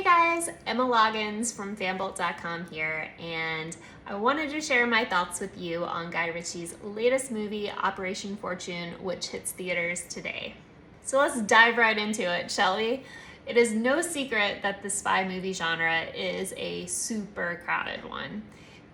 Hey guys, Emma Loggins from fanbolt.com here, and I wanted to share my thoughts with you on Guy Ritchie's latest movie, Operation Fortune, which hits theaters today. So let's dive right into it, shall we? It is no secret that the spy movie genre is a super crowded one.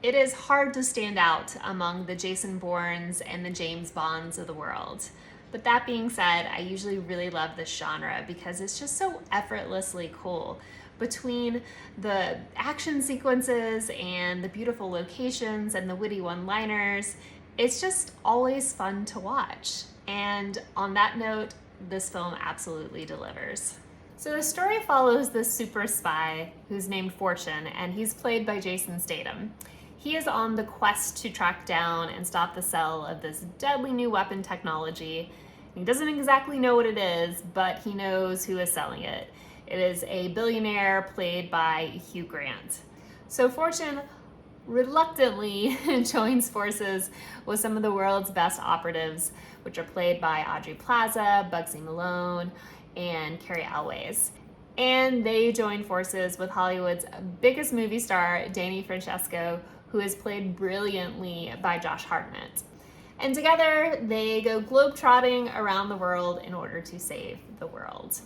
It is hard to stand out among the Jason Bournes and the James Bonds of the world. But that being said, I usually really love this genre because it's just so effortlessly cool. Between the action sequences and the beautiful locations and the witty one-liners, it's just always fun to watch. And on that note, this film absolutely delivers. So the story follows this super spy who's named Fortune, and he's played by Jason Statham. He is on the quest to track down and stop the sale of this deadly new weapon technology. He doesn't exactly know what it is, but he knows who is selling it. It is a billionaire played by Hugh Grant. So Fortune reluctantly joins forces with some of the world's best operatives, which are played by Aubrey Plaza, Bugsy Malone, and Carrie Elways. And they join forces with Hollywood's biggest movie star, Danny Francesco, who is played brilliantly by Josh Hartnett. And together, they go globetrotting around the world in order to save the world.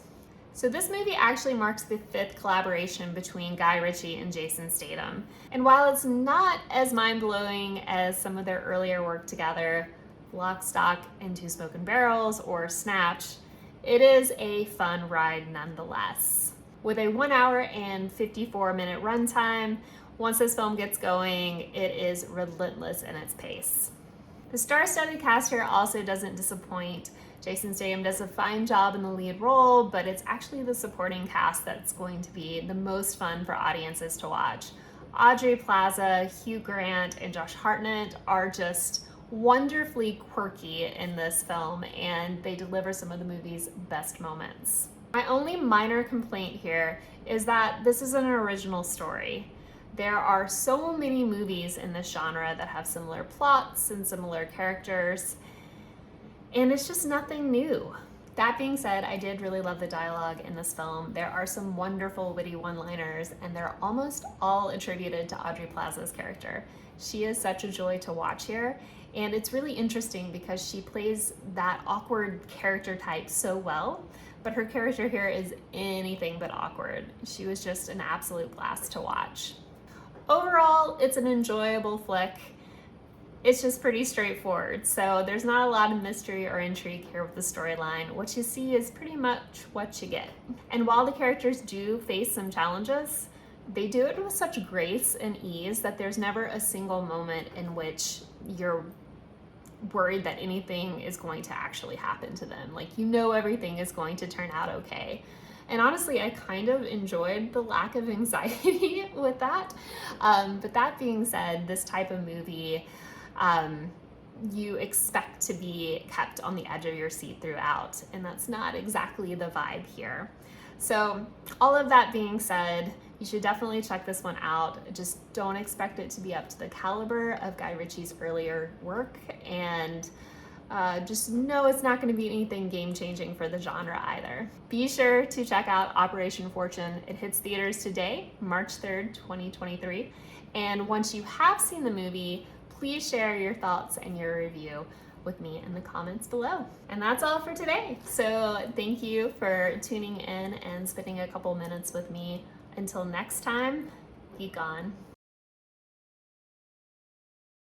So this movie actually marks the 5th collaboration between Guy Ritchie and Jason Statham. And while it's not as mind-blowing as some of their earlier work together, Lock, Stock, and Two Smoking Barrels or Snatch, it is a fun ride nonetheless. With a 1 hour and 54-minute runtime, once this film gets going, it is relentless in its pace. The star-studded cast here also doesn't disappoint. Jason Statham does a fine job in the lead role, but it's actually the supporting cast that's going to be the most fun for audiences to watch. Aubrey Plaza, Hugh Grant, and Josh Hartnett are just wonderfully quirky in this film, and they deliver some of the movie's best moments. My only minor complaint here is that this is an original story. There are so many movies in this genre that have similar plots and similar characters, and it's just nothing new. That being said, I did really love the dialogue in this film. There are some wonderful witty one-liners, and they're almost all attributed to Aubrey Plaza's character. She is such a joy to watch here, and it's really interesting because she plays that awkward character type so well, but her character here is anything but awkward. She was just an absolute blast to watch. Overall, it's an enjoyable flick. It's just pretty straightforward, so there's not a lot of mystery or intrigue here with the storyline. What you see is pretty much what you get. And while the characters do face some challenges, they do it with such grace and ease that there's never a single moment in which you're worried that anything is going to actually happen to them. Like, you know everything is going to turn out okay. And honestly, I kind of enjoyed the lack of anxiety with that. But that being said, this type of movie, you expect to be kept on the edge of your seat throughout, and that's not exactly the vibe here. So all of that being said, you should definitely check this one out. Just don't expect it to be up to the caliber of Guy Ritchie's earlier work, and just know it's not going to be anything game-changing for the genre either. Be sure to check out Operation Fortune. It hits theaters today, March 3rd, 2023. And once you have seen the movie, please share your thoughts and your review with me in the comments below. And that's all for today. So thank you for tuning in and spending a couple minutes with me. Until next time, geek on.